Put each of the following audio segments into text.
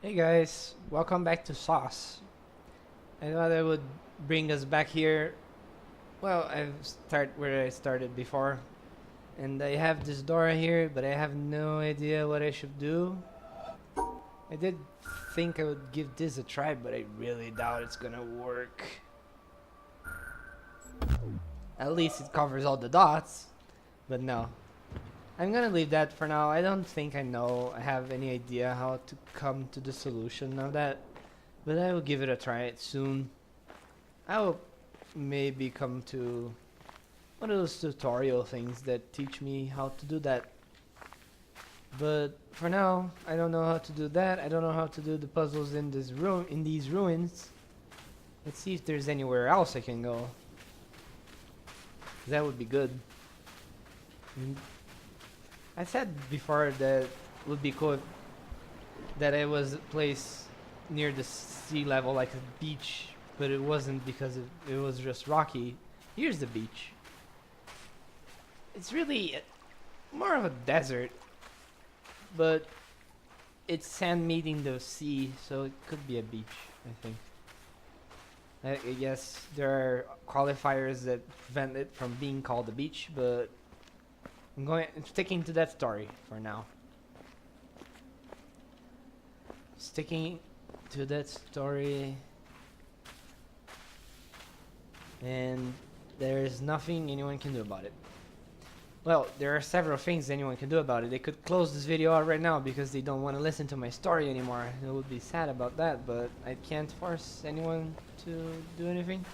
Hey guys, welcome back to Sauce. I thought I would bring us back here. Well, I start where I started before, and I have this door here, but I have no idea what I should do. I did think I would give this a try, but I really doubt it's gonna work. At least it covers all the dots, but no. I'm gonna leave that for now. I don't think I have any idea how to come to the solution of that, but I will give it a try soon. I will maybe come to one of those tutorial things that teach me how to do that. But for now, I don't know how to do that. I don't know how to do the puzzles in this room, in these ruins. Let's see if there's anywhere else I can go. That would be good. Mm, I said before that it would be cool if that it was a place near the sea level, like a beach, but it wasn't because it was just rocky. Here's the beach. It's really more of a desert, but it's sand meeting the sea, so it could be a beach, I think. I guess there are qualifiers that prevent it from being called a beach, but I'm sticking to that story for now. Sticking to that story, and there's nothing anyone can do about it. Well, there are several things anyone can do about it. They could close this video out right now because they don't want to listen to my story anymore. I would be sad about that, but I can't force anyone to do anything.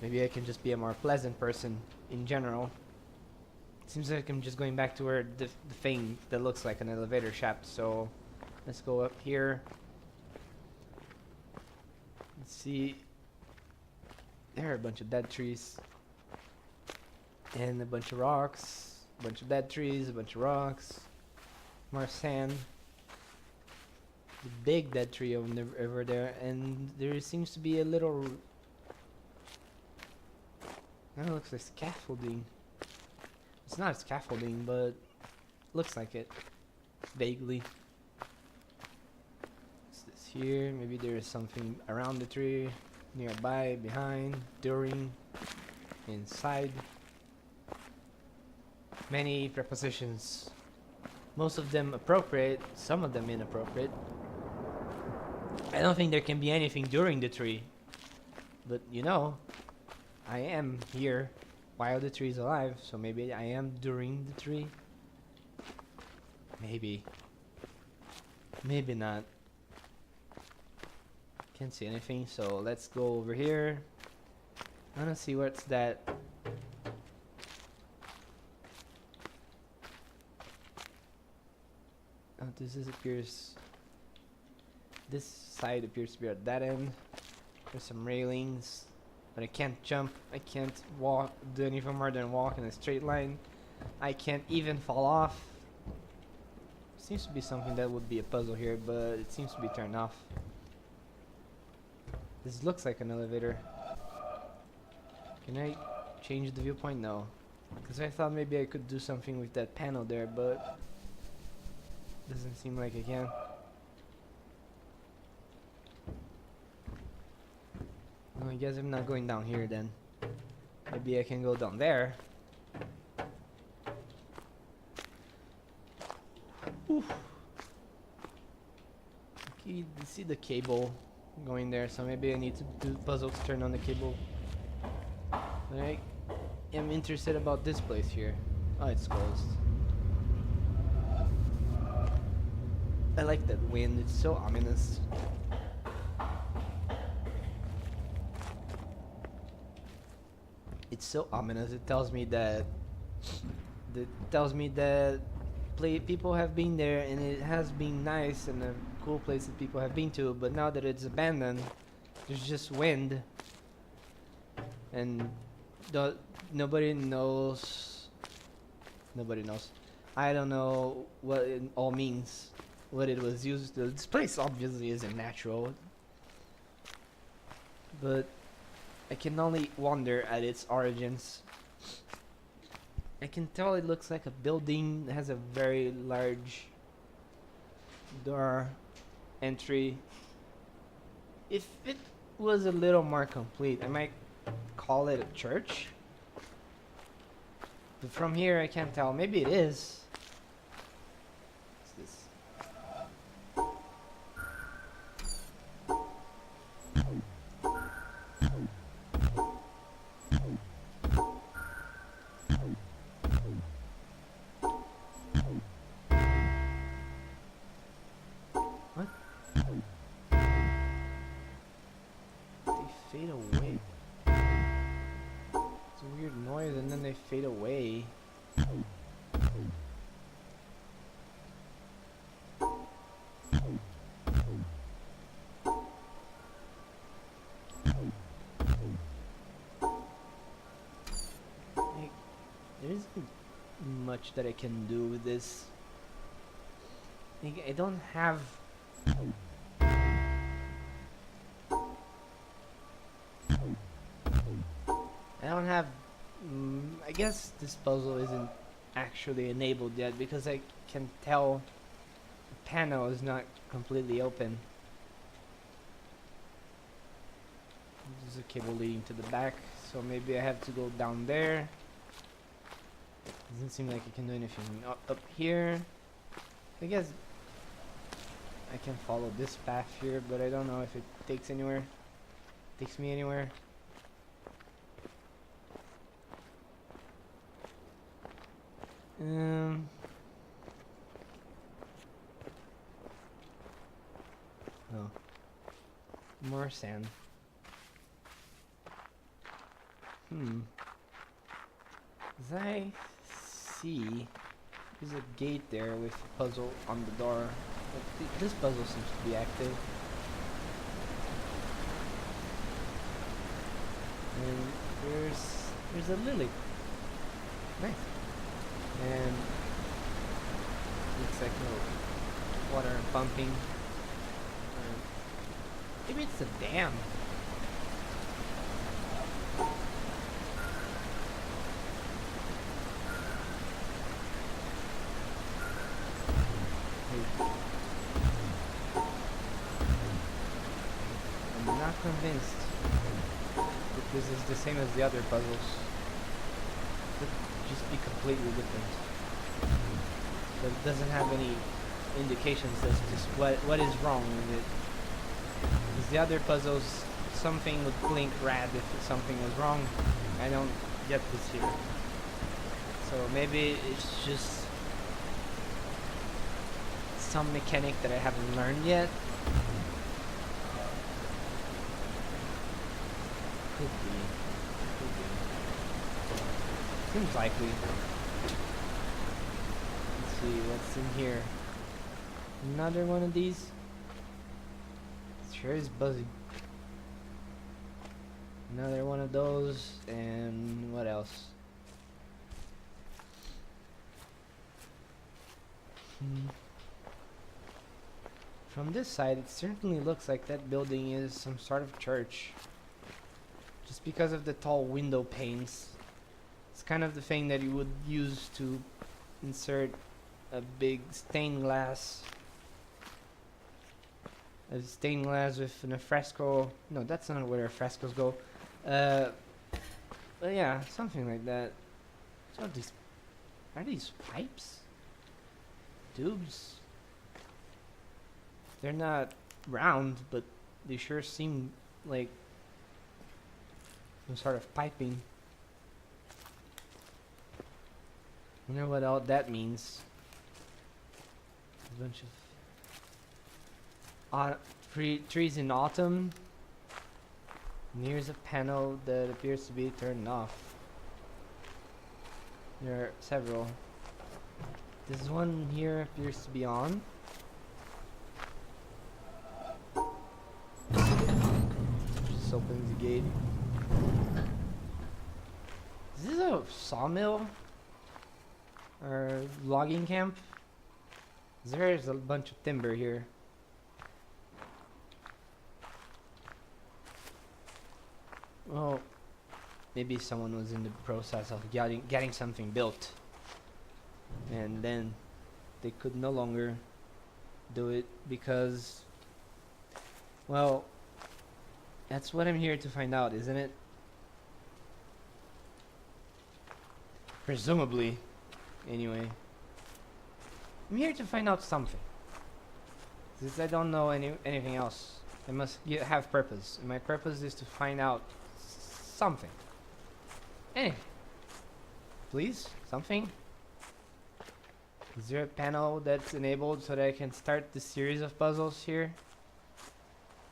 Maybe I can just be a more pleasant person in general. Seems like I'm just going back to where the thing that looks like an elevator shaft, so let's go up here. Let's see. There are a bunch of dead trees. And a bunch of rocks, a bunch of dead trees, a bunch of rocks, more sand. The big dead tree over there, and there seems to be a little. That looks like scaffolding. It's not scaffolding, but looks like it vaguely. What's this here? Maybe there is something around the tree, nearby, behind, during, inside. Many prepositions, most of them appropriate, some of them inappropriate. I don't think there can be anything during the tree, but you know, I am here while the tree is alive, so maybe I am during the tree. Maybe. Maybe not. Can't see anything, so let's go over here. I wanna see what's that. Oh, this side appears to be at that end. There's some railings, but I can't jump. I can't walk, do anything more than walk in a straight line. I can't even fall off. Seems to be something that would be a puzzle here, but it seems to be turned off. This looks like an elevator. Can I change the viewpoint? No. Because I thought maybe I could do something with that panel there, but doesn't seem like I can. Well, I guess I'm not going down here then. Maybe I can go down there. Oof. Okay, you see the cable going there, so maybe I need to do the puzzle to turn on the cable. But I am interested about this place here. Oh, it's closed. I like that wind, it's so ominous. It's so ominous. It tells me that people have been there and it has been nice and a cool place that people have been to, but now that it's abandoned, there's just wind and nobody knows. Nobody knows. I don't know what it all means. What it was used to. This place obviously isn't natural, but I can only wonder at its origins. I can tell it looks like a building that has a very large door entry. If it was a little more complete, I might call it a church. But from here, I can't tell. Maybe it is. What's this? What? They fade away. It's a weird noise and then they fade away. Like, there isn't much that I can do with this. Like, I don't have I guess this puzzle isn't actually enabled yet because I can tell the panel is not completely open. There's a cable leading to the back, so maybe I have to go down there. Doesn't seem like I can do anything up here. I guess I can follow this path here, but I don't know if it takes anywhere. Takes me anywhere. Oh. More sand. As I see, there's a gate there with a puzzle on the door. But this puzzle seems to be active. And there's a lily. Nice. And looks like no water pumping. Maybe it's a dam. I'm not convinced that this is the same as the other puzzles. Could just be completely different. But it doesn't have any indications as to what is wrong with it. Because the other puzzles, something would blink red if something was wrong. I don't get this here. So maybe it's just some mechanic that I haven't learned yet. Could be. Seems likely. Let's see what's in here. Another one of these. Sure is buzzy. Another one of those, and what else? From this side, it certainly looks like that building is some sort of church. Just because of the tall window panes. It's kind of the thing that you would use to insert a big stained glass. A stained glass with an fresco. No, that's not where frescoes go. But yeah, something like that. So are these pipes? Tubes? They're not round, but they sure seem like some sort of piping. Wonder what all that means. A bunch of trees in autumn. And here's a panel that appears to be turned off. There are several. This one here appears to be on. Just opens the gate. Is this a sawmill? Or logging camp? There's a bunch of timber here. Well, maybe someone was in the process of getting something built, and then they could no longer do it because Well, that's what I'm here to find out, isn't it? Presumably. Anyway. I'm here to find out something. Since I don't know anything else, I must have purpose. And my purpose is to find out something. Anything. Please? Something? Is there a panel that's enabled so that I can start the series of puzzles here?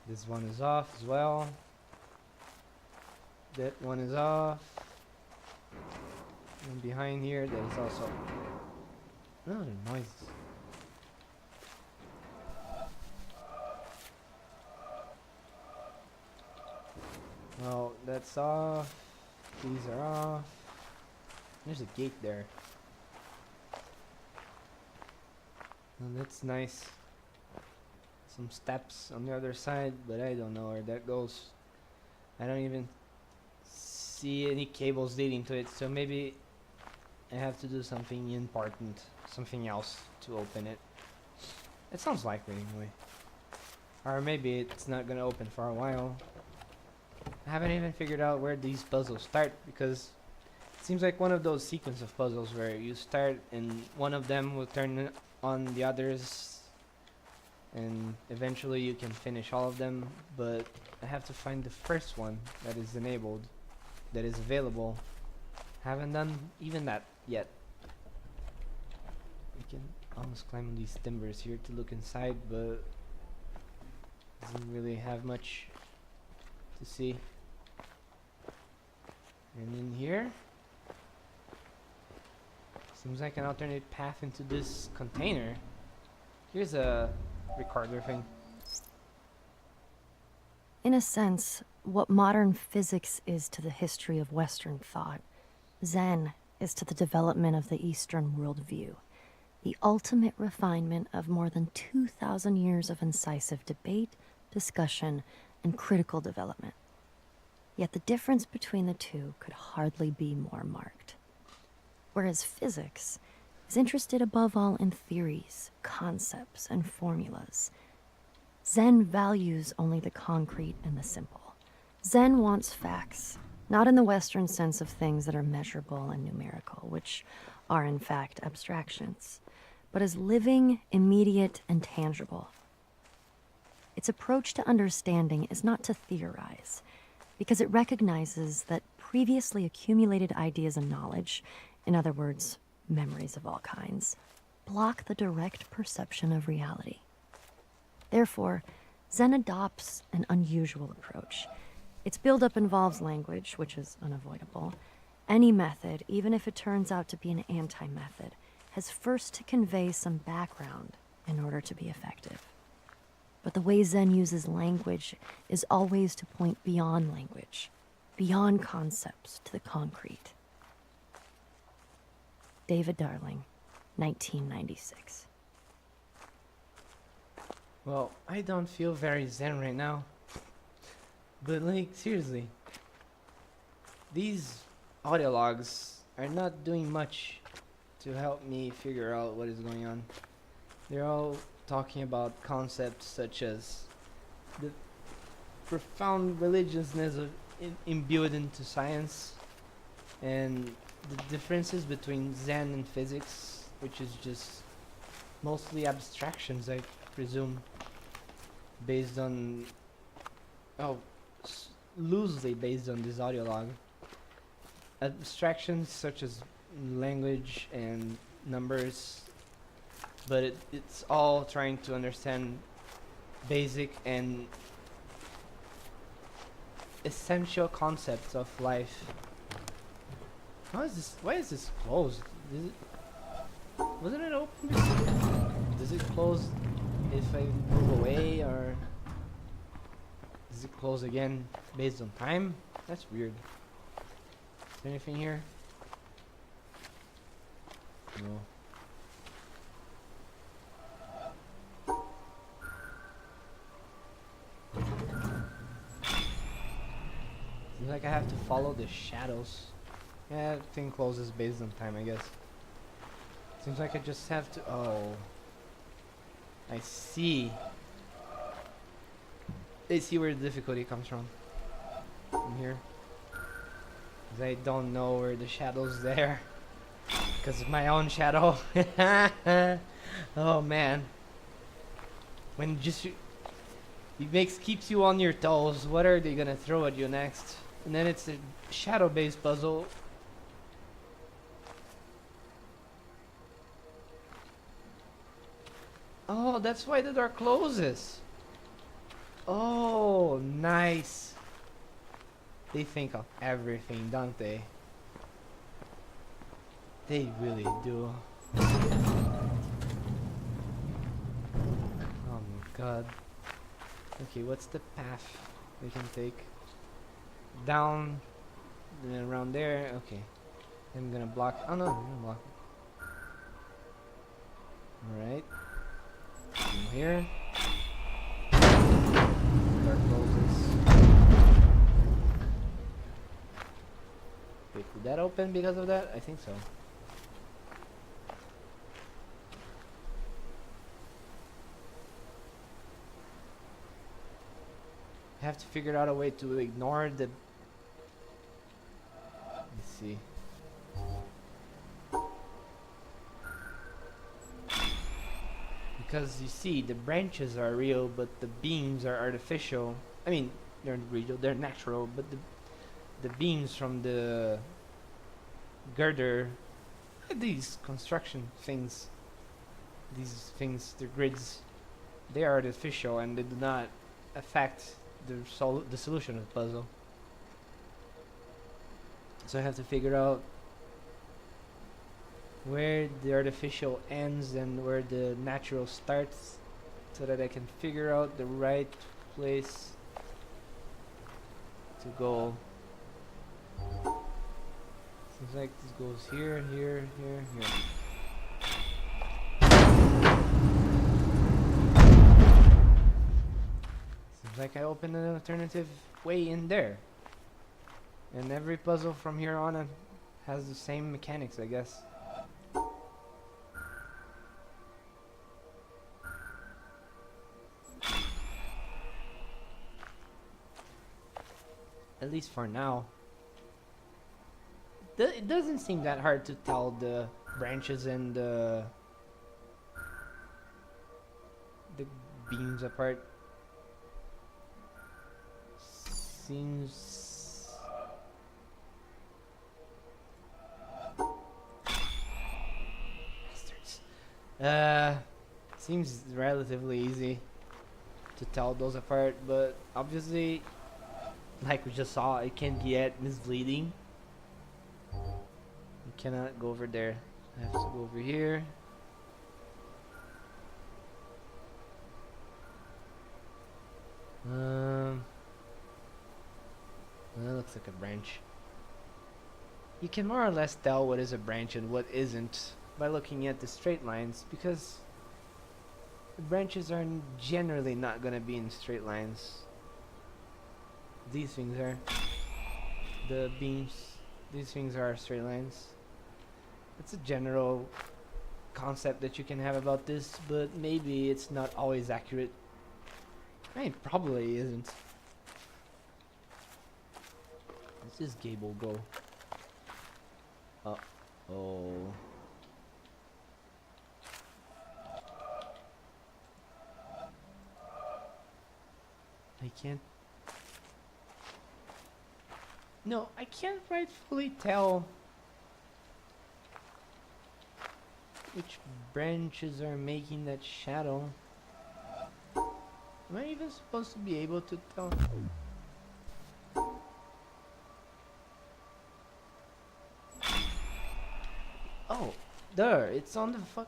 This one is off as well. That one is off. And behind here, there is also... Oh, the noises. Well, that's off. These are off. There's a gate there. Oh, that's nice. Some steps on the other side, but I don't know where that goes. I don't even see any cables leading to it, so maybe I have to do something important, something else to open it. It sounds likely anyway. Or maybe it's not gonna open for a while. I haven't even figured out where these puzzles start, because it seems like one of those sequence of puzzles where you start and one of them will turn on the others and eventually you can finish all of them, but I have to find the first one that is enabled, that is available. Haven't done even that yet. We can almost climb on these timbers here to look inside, but doesn't really have much to see. And in here seems like an alternate path into this container. Here's a recorder thing. In a sense, what modern physics is to the history of Western thought, Zen is to the development of the Eastern worldview, the ultimate refinement of more than 2,000 years of incisive debate, discussion, and critical development. Yet the difference between the two could hardly be more marked. Whereas physics is interested above all in theories, concepts, and formulas, Zen values only the concrete and the simple. Zen wants facts, not in the Western sense of things that are measurable and numerical, which are in fact abstractions, but as living, immediate, and tangible. Its approach to understanding is not to theorize, because it recognizes that previously accumulated ideas and knowledge, in other words, memories of all kinds, block the direct perception of reality. Therefore, Zen adopts an unusual approach. Its buildup involves language, which is unavoidable. Any method, even if it turns out to be an anti-method, has first to convey some background in order to be effective. But the way Zen uses language is always to point beyond language, beyond concepts to the concrete. David Darling, 1996. Well, I don't feel very zen right now. But like, seriously. These audio logs are not doing much to help me figure out what is going on. They're all talking about concepts such as the profound religiousness of imbued into science, and the differences between Zen and physics, which is just mostly abstractions, I presume, based on loosely based on this audio log. Abstractions such as language and numbers, but it's all trying to understand basic and essential concepts of life. How is this? Why is this closed? Is it, wasn't it open before? Does it close if I move away, or does it close again based on time? That's weird. Is there anything here? No. Seems like I have to follow the shadows. Yeah, thing closes based on time, I guess. Seems like I just have to... Oh. I see. Let's see where the difficulty comes from. From here. 'Cause I don't know where the shadow's there. Because of my own shadow. Oh man. When just keeps you on your toes. What are they gonna throw at you next? And then it's a shadow-based puzzle. Oh, that's why the door closes. Oh, nice. They think of everything, don't they? They really do. Oh my god. Okay, what's the path we can take? Down, and then around there. Okay. I'm gonna block. Oh no, I'm gonna block. Alright. From here. Door closes. Wait, did that open because of that? I think so. I have to figure out a way to ignore the... Let's see. Because you see, the branches are real, but the beams are artificial. I mean, they're real, they're natural, but the beams from the girder, these construction things, the grids, they are artificial and they do not affect the solution of the puzzle. So I have to figure out where the artificial ends and where the natural starts, so that I can figure out the right place to go. Seems like this goes here, here, here, here. Seems like I opened an alternative way in there. And every puzzle from here on has the same mechanics, I guess. At least for now. It doesn't seem that hard to tell the branches and the beams apart. Seems... Bastards. Seems relatively easy to tell those apart, but obviously, like we just saw, it can get misleading. You cannot go over there. I have to go over here. That looks like a branch. You can more or less tell what is a branch and what isn't by looking at the straight lines, because the branches are generally not gonna be in straight lines. These things are. The beams, these things are straight lines. It's a general concept that you can have about this, but maybe it's not always accurate. I mean, it probably isn't. Let's just Gable go. Uh-oh. I can't... No, I can't rightfully tell which branches are making that shadow. Am I even supposed to be able to tell? Oh, there! It's on the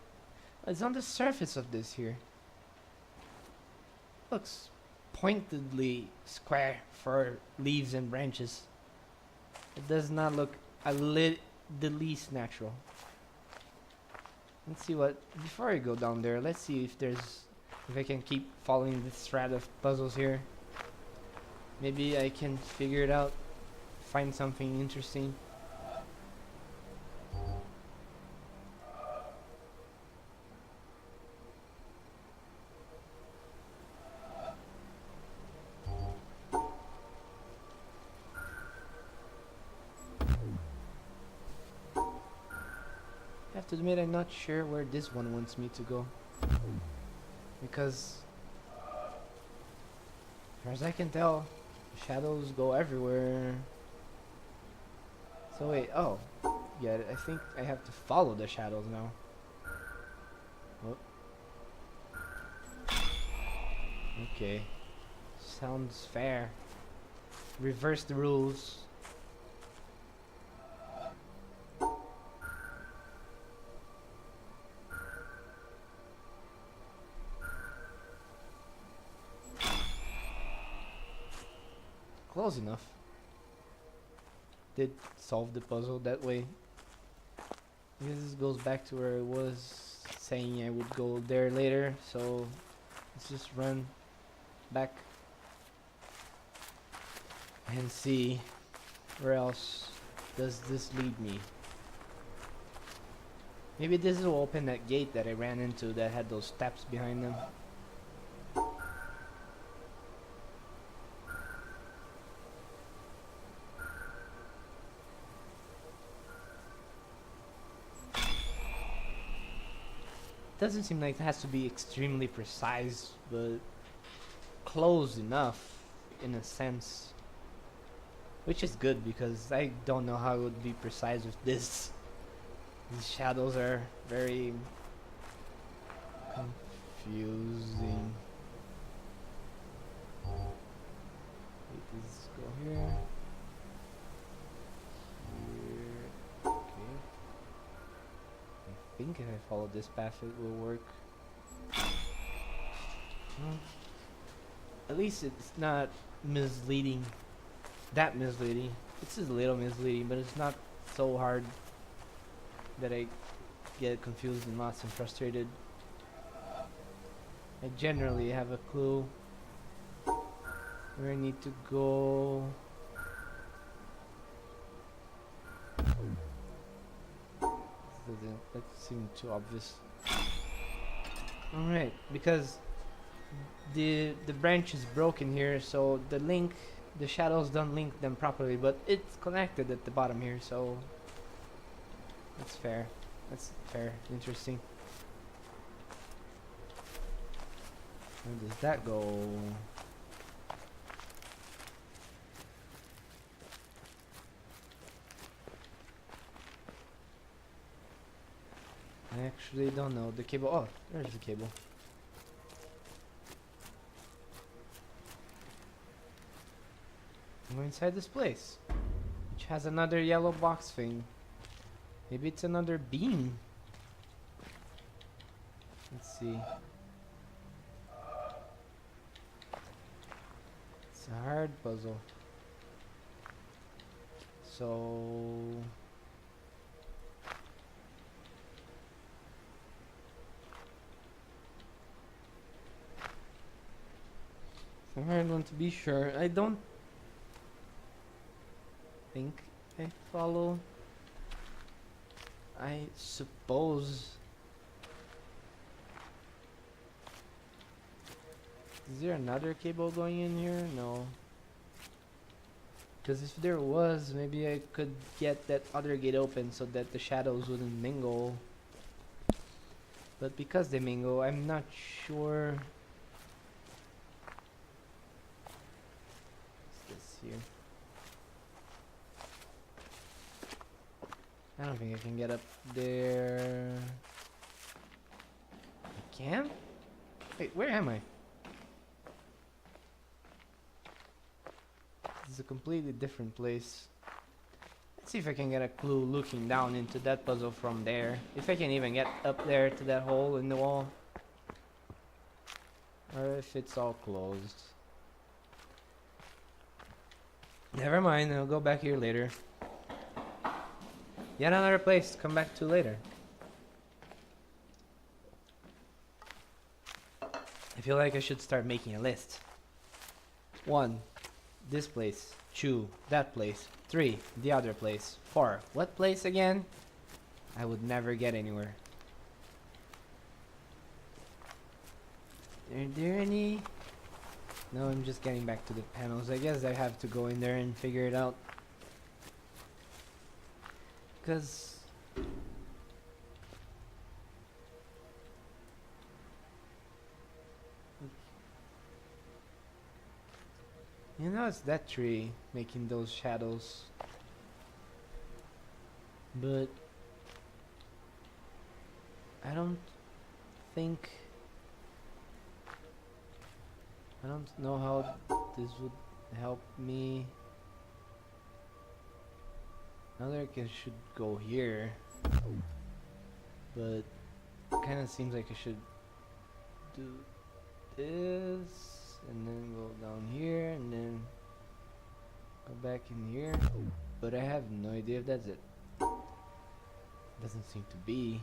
it's on the surface of this here. Looks pointedly square for leaves and branches. It does not look the least natural. Let's see what... Before I go down there, let's see if I can keep following this thread of puzzles here. Maybe I can figure it out. Find something interesting. have to admit I'm not sure where this one wants me to go. Because, as far as I can tell, shadows go everywhere. So wait, oh. Yeah, I think I have to follow the shadows now. Oh. Okay. Sounds fair. Reverse the rules. Close enough. Did solve the puzzle that way. This goes back to where I was saying I would go there later, so let's just run back and see where else does this lead me. Maybe this will open that gate that I ran into that had those steps behind them. Doesn't seem like it has to be extremely precise, but close enough in a sense. Which is good because I don't know how it would be precise with this. These shadows are very confusing. Wait, let's go here. Here. Okay. I think if I follow this path it will work. Well, at least it's not misleading. That misleading. It's just a little misleading, but it's not so hard that I get confused and lost and frustrated. I generally have a clue where I need to go. That seemed too obvious. Alright, because the branch is broken here, so the shadows don't link them properly, but it's connected at the bottom here, so that's fair. That's fair. Interesting. Where does that go? I actually don't know. The cable. Oh, there's the cable. We're inside this place, which has another yellow box thing. Maybe it's another beam. Let's see. It's a hard puzzle. So it's a hard one to be sure. I don't think I follow. I suppose. Is there another cable going in here? No. Because if there was, maybe I could get that other gate open so that the shadows wouldn't mingle. But because they mingle, I'm not sure. What's this here? I don't think I can get up there. I can? Wait, where am I? This is a completely different place. Let's see if I can get a clue looking down into that puzzle from there. If I can even get up there to that hole in the wall. Or if it's all closed. Never mind, I'll go back here later. Yet another place to come back to later. I feel like I should start making a list. 1. This place. 2. That place. 3. The other place. 4. What place again? I would never get anywhere. Are there any? No, I'm just getting back to the panels. I guess I have to go in there and figure it out. Because You know, it's that tree making those shadows. But I don't think. I don't know how this would help me. Another should go here, but kind of seems like I should do this and then go down here and then go back in here. But I have no idea if that's it. Doesn't seem to be.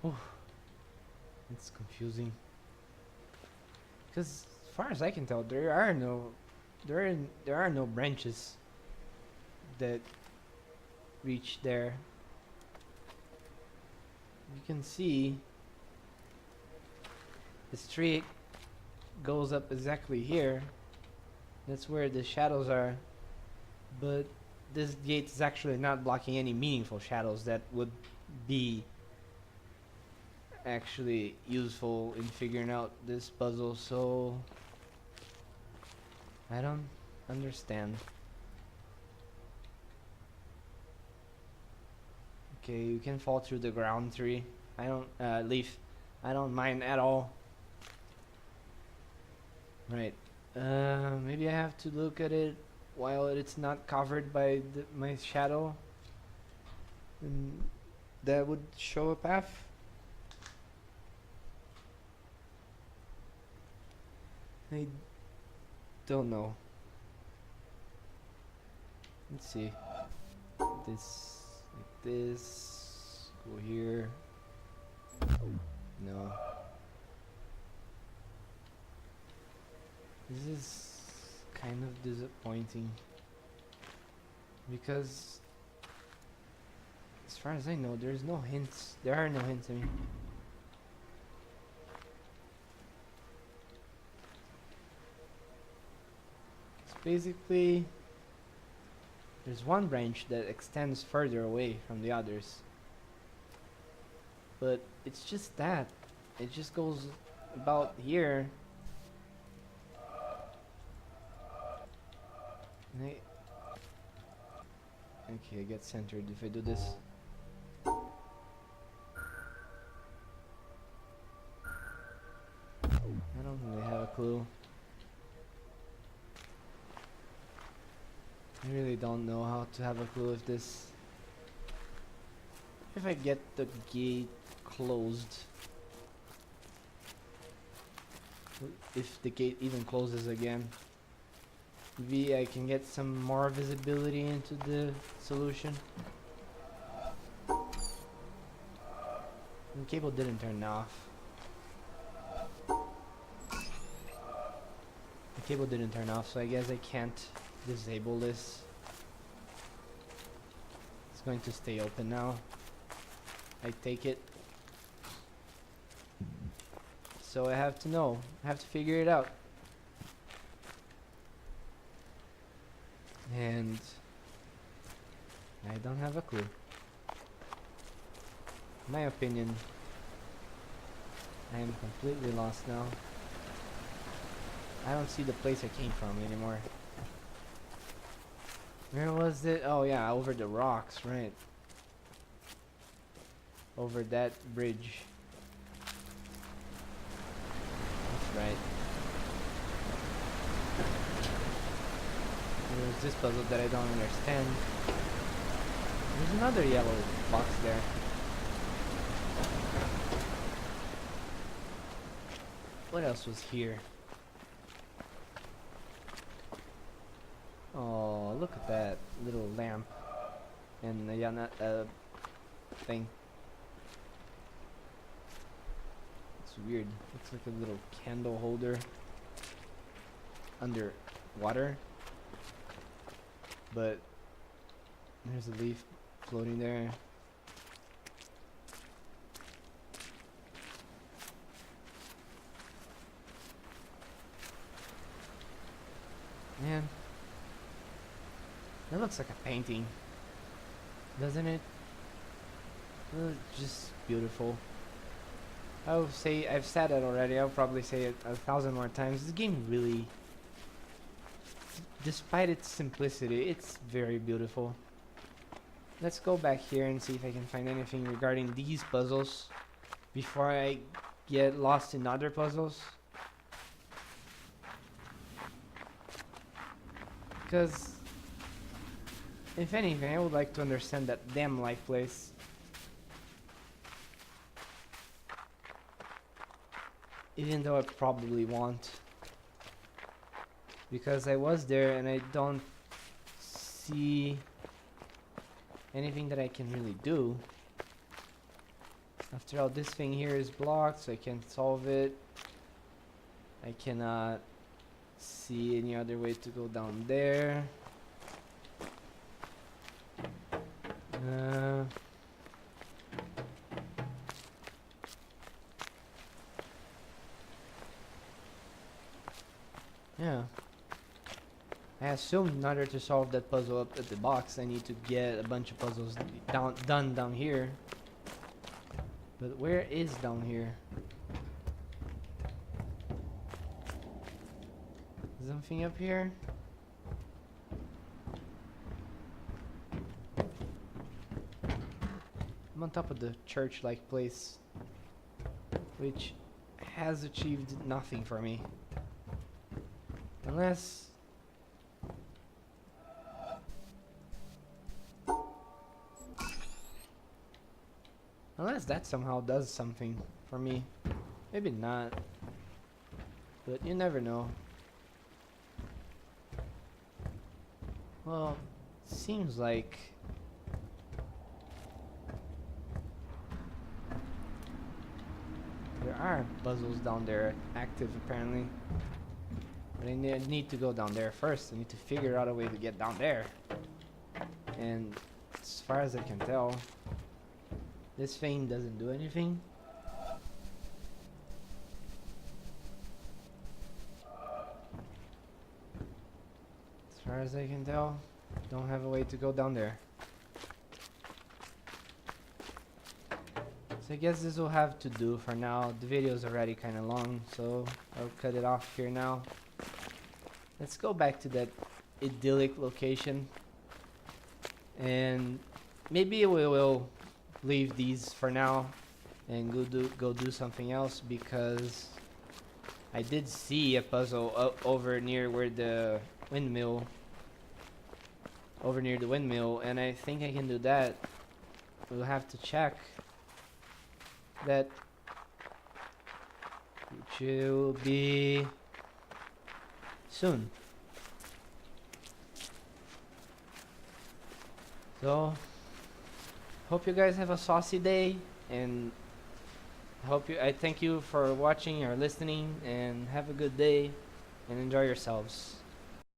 Oh, it's confusing. Because as far as I can tell, there are no branches that reach there. You can see this tree goes up exactly here. That's where the shadows are. But this gate is actually not blocking any meaningful shadows that would be actually useful in figuring out this puzzle, so I don't understand. Okay, you can fall through the ground tree. I don't leaf. I don't mind at all. Right. Maybe I have to look at it while it's not covered by my shadow. And that would show a path. I don't know. Let's see. This, like this. Go here. No. This is kind of disappointing. Because, as far as I know, there's no hints. There are no hints, I mean. Basically, there's one branch that extends further away from the others, but it's just that it just goes about here. And okay, I get centered if I do this. I don't really have a clue. I really don't know how to have a clue if this... If I get the gate closed. If the gate even closes again. Maybe I can get some more visibility into the solution. The cable didn't turn off. The cable didn't turn off, so I guess I can't disable this. It's going to stay open now. I take it. So I have to know. I have to figure it out. And I don't have a clue. In my opinion, I am completely lost now. I don't see the place I came from anymore. Where was it? Oh yeah, over the rocks, right. Over that bridge. That's right. There's this puzzle that I don't understand. There's another yellow box there. What else was here? Oh, look at that little lamp and thing. It's weird. Looks like a little candle holder under water, but there's a leaf floating there. Man. That looks like a painting. doesn't it? Just beautiful. I would say I've said that already. I'll probably say it 1,000 more times. This game really, despite its simplicity, it's very beautiful. Let's go back here and see if I can find anything regarding these puzzles before I get lost in other puzzles. Because, if anything, I would like to understand that damn life place. Even though I probably won't. Because I was there and I don't see anything that I can really do. After all, this thing here is blocked, so I can't solve it. I cannot see any other way to go down there. Yeah. I assume in order to solve that puzzle up at the box, I need to get a bunch of puzzles done down here. But where is down here? Something up here? I'm on top of the church-like place, which has achieved nothing for me. Unless... Unless that somehow does something for me. Maybe not. But you never know. Well, seems like... there are puzzles down there active apparently. But I need to go down there first. I need to figure out a way to get down there. And as far as I can tell, this thing doesn't do anything. As far as I can tell, don't have a way to go down there. So I guess this will have to do for now. The video is already kind of long, so I'll cut it off here now. Let's go back to that idyllic location. And maybe we will leave these for now and go do something else, because I did see a puzzle over near where the windmill, and I think I can do that. We'll have to check that, which will be soon. So hope you guys have a saucy day, and I thank you for watching or listening, and have a good day and enjoy yourselves.